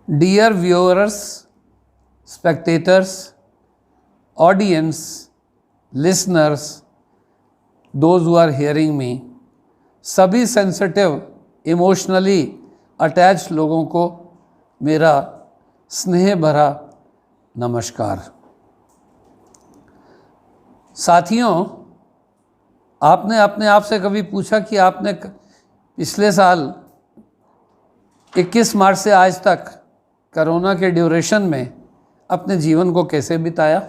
Dear viewers, spectators, audience, listeners, those who are hearing me, सभी sensitive emotionally attach लोगों को मेरा स्नेह भरा नमस्कार। साथियों, आपने अपने आप से कभी पूछा कि आपने पिछले साल 21 मार्च से आज तक कोरोना के ड्यूरेशन में अपने जीवन को कैसे बिताया?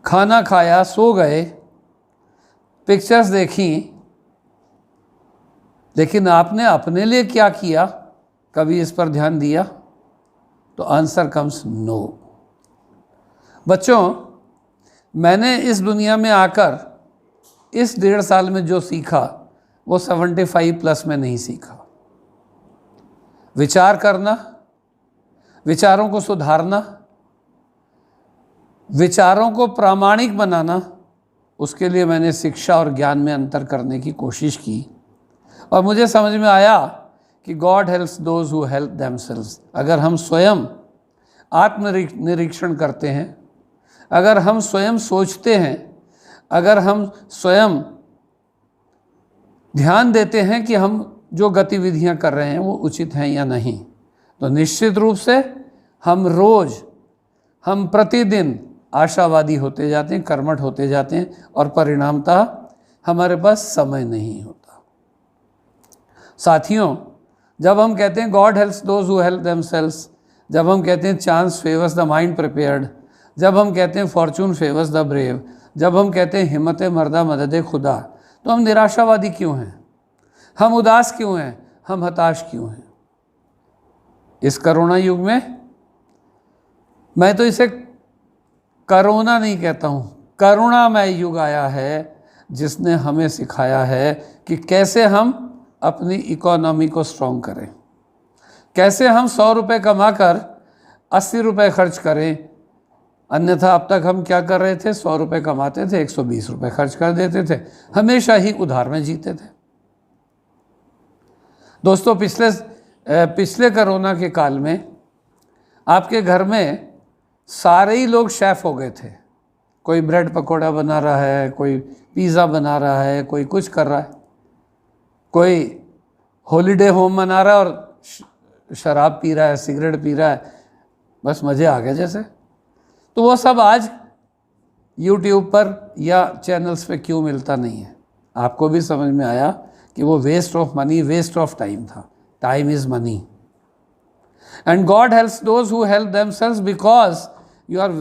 खाना खाया, सो गए, पिक्चर्स देखी, लेकिन आपने अपने लिए क्या किया? कभी इस पर ध्यान दिया? तो आंसर कम्स नो। बच्चों, मैंने इस दुनिया में आकर इस 1.5 साल में जो सीखा वो 75 प्लस में नहीं सीखा। विचार करना, विचारों को सुधारना, विचारों को प्रामाणिक बनाना, उसके लिए मैंने शिक्षा और ज्ञान में अंतर करने की कोशिश की और मुझे समझ में आया कि God helps those who help themselves. अगर हम स्वयं आत्मनिरीक्षण करते हैं, अगर हम स्वयं सोचते हैं, अगर हम स्वयं ध्यान देते हैं कि हम जो गतिविधियां कर रहे हैं वो उचित हैं या नहीं, तो निश्चित रूप से हम प्रतिदिन आशावादी होते जाते हैं, कर्मठ होते जाते हैं और परिणामतः हमारे पास समय नहीं होता। साथियों, जब हम कहते हैं God helps those who help themselves, जब हम कहते हैं chance favours the mind prepared, जब हम कहते हैं फॉर्चून फेवर्स द ब्रेव, जब हम कहते हैं हिम्मत मर्दा मदद खुदा, तो हम निराशावादी क्यों हैं? हम उदास क्यों हैं? हम हताश क्यों हैं? इस कोरोना युग में मैं तो इसे कोरोना नहीं कहता हूँ, करुणामय युग आया है जिसने हमें सिखाया है कि कैसे हम अपनी इकोनॉमी को स्ट्रॉन्ग करें, कैसे हम 100 रुपये कमाकर 80 रुपये खर्च करें। अन्यथा अब तक हम क्या कर रहे थे? 100 रुपये कमाते थे, 120 रुपये खर्च कर देते थे, हमेशा ही उधार में जीते थे। दोस्तों, पिछले कोरोना के काल में आपके घर में सारे ही लोग शेफ़ हो गए थे। कोई ब्रेड पकौड़ा बना रहा है, कोई पिज़्ज़ा बना रहा है, कोई कुछ कर रहा है, कोई हॉलीडे होम मना रहा है और शराब पी रहा है, सिगरेट पी रहा है, बस मज़े आ गए जैसे। तो वो सब आज यूट्यूब पर या चैनल्स पे क्यों मिलता नहीं है? आपको भी समझ में आया कि वो waste of money, waste of time था। Time is money and God helps those who help themselves because you are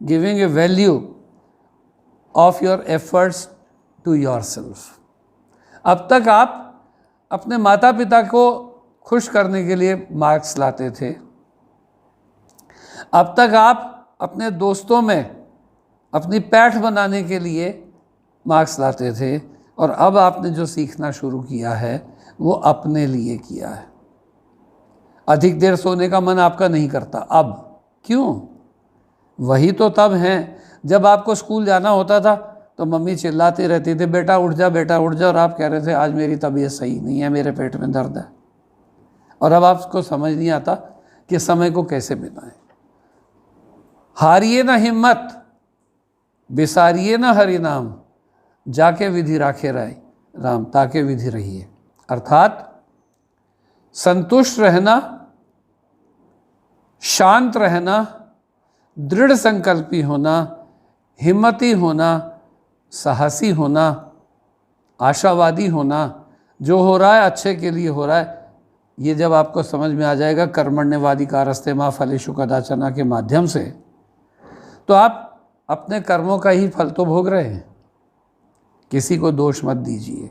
giving a value of your efforts to yourself. अब तक आप अपने माता पिता को खुश करने के लिए मार्क्स लाते थे, अब तक आप अपने दोस्तों में अपनी पैठ बनाने के लिए मार्क्स लाते थे, और अब आपने जो सीखना शुरू किया है वो अपने लिए किया है। अधिक देर सोने का मन आपका नहीं करता अब, क्यों? वही तो तब हैं जब आपको स्कूल जाना होता था तो मम्मी चिल्लाती रहती थी, बेटा उठ जा, बेटा उठ जा, और आप कह रहे थे आज मेरी तबीयत सही नहीं है, मेरे पेट में दर्द है। और अब आपको समझ नहीं आता कि समय को कैसे बिताएं। हारिए ना हिम्मत, बिसारिए ना हरि नाम, जाके विधि राखे राय राम, ताके विधि रहिए। अर्थात संतुष्ट रहना, शांत रहना, दृढ़ संकल्पी होना, हिम्मती होना, साहसी होना, आशावादी होना, जो हो रहा है अच्छे के लिए हो रहा है। ये जब आपको समझ में आ जाएगा कर्मण्यवादी कारस्ते मां फलेषु कदाचन के माध्यम से, तो आप अपने कर्मों का ही फल तो भोग रहे हैं। किसी को दोष मत दीजिए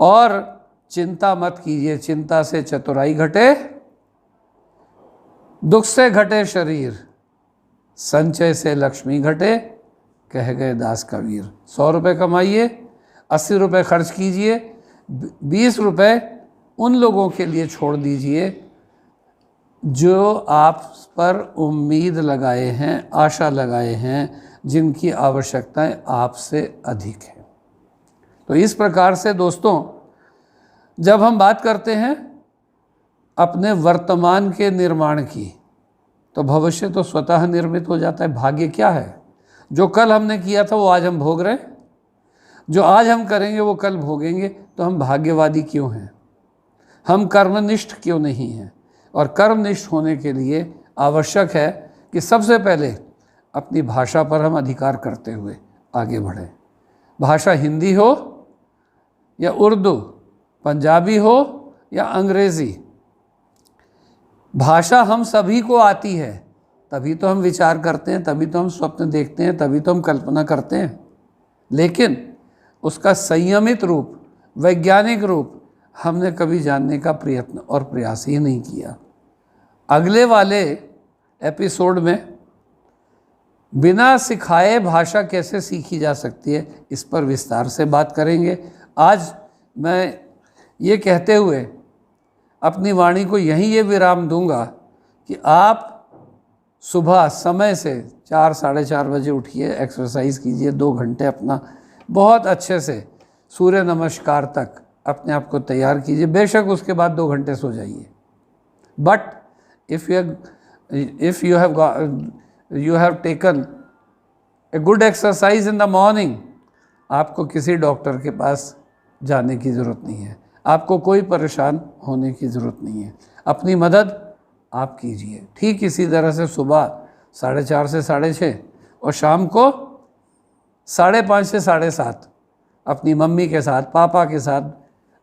और चिंता मत कीजिए। चिंता से चतुराई घटे, दुख से घटे शरीर, संचय से लक्ष्मी घटे, कह गए दास कबीर। 100 रुपये कमाइए, 80 रुपये खर्च कीजिए, 20 रुपये उन लोगों के लिए छोड़ दीजिए जो आप पर उम्मीद लगाए हैं, आशा लगाए हैं, जिनकी आवश्यकताएं आपसे अधिक है। तो इस प्रकार से दोस्तों, जब हम बात करते हैं अपने वर्तमान के निर्माण की, तो भविष्य तो स्वतः निर्मित हो जाता है। भाग्य क्या है? जो कल हमने किया था वो आज हम भोग रहे हैं, जो आज हम करेंगे वो कल भोगेंगे। तो हम भाग्यवादी क्यों हैं? हम कर्मनिष्ठ क्यों नहीं हैं? और कर्मनिष्ठ होने के लिए आवश्यक है कि सबसे पहले अपनी भाषा पर हम अधिकार करते हुए आगे बढ़ें। भाषा हिंदी हो या उर्दू, पंजाबी हो या अंग्रेज़ी, भाषा हम सभी को आती है, तभी तो हम विचार करते हैं, तभी तो हम स्वप्न देखते हैं, तभी तो हम कल्पना करते हैं। लेकिन उसका संयमित रूप, वैज्ञानिक रूप हमने कभी जानने का प्रयत्न और प्रयास ही नहीं किया। अगले वाले एपिसोड में बिना सिखाए भाषा कैसे सीखी जा सकती है, इस पर विस्तार से बात करेंगे। आज मैं ये कहते हुए अपनी वाणी को यहीं ये विराम दूंगा कि आप सुबह समय से 4 साढ़े 4 बजे उठिए, एक्सरसाइज कीजिए 2 घंटे, अपना बहुत अच्छे से सूर्य नमस्कार तक अपने आप को तैयार कीजिए। बेशक उसके बाद 2 घंटे सो जाइए, but if you have taken a good exercise in the morning, आपको किसी डॉक्टर के पास जाने की ज़रूरत नहीं है, आपको कोई परेशान होने की ज़रूरत नहीं है। अपनी मदद आप कीजिए। ठीक इसी तरह से सुबह 4:30 से 6:30 और शाम को 5:30 से 7:30 अपनी मम्मी के साथ, पापा के साथ,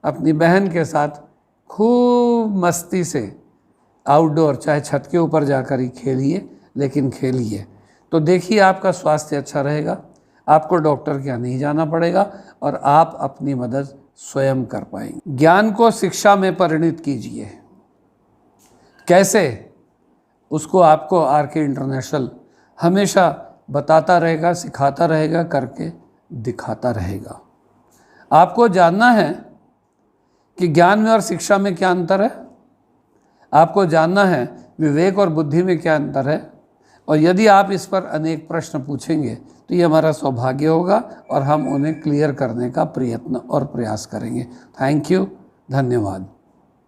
अपनी बहन के साथ खूब मस्ती से आउटडोर, चाहे छत के ऊपर जाकर ही खेलिए, लेकिन खेलिए। तो देखिए आपका स्वास्थ्य अच्छा रहेगा, आपको डॉक्टर के यहाँ नहीं जाना पड़ेगा और आप अपनी मदद स्वयं कर पाएंगे। ज्ञान को शिक्षा में परिणत कीजिए। कैसे? उसको आपको RK इंटरनेशनल हमेशा बताता रहेगा, सिखाता रहेगा, करके दिखाता रहेगा। आपको जानना है कि ज्ञान में और शिक्षा में क्या अंतर है, आपको जानना है विवेक और बुद्धि में क्या अंतर है। और यदि आप इस पर अनेक प्रश्न पूछेंगे तो ये हमारा सौभाग्य होगा और हम उन्हें क्लियर करने का प्रयत्न और प्रयास करेंगे। थैंक यू, धन्यवाद।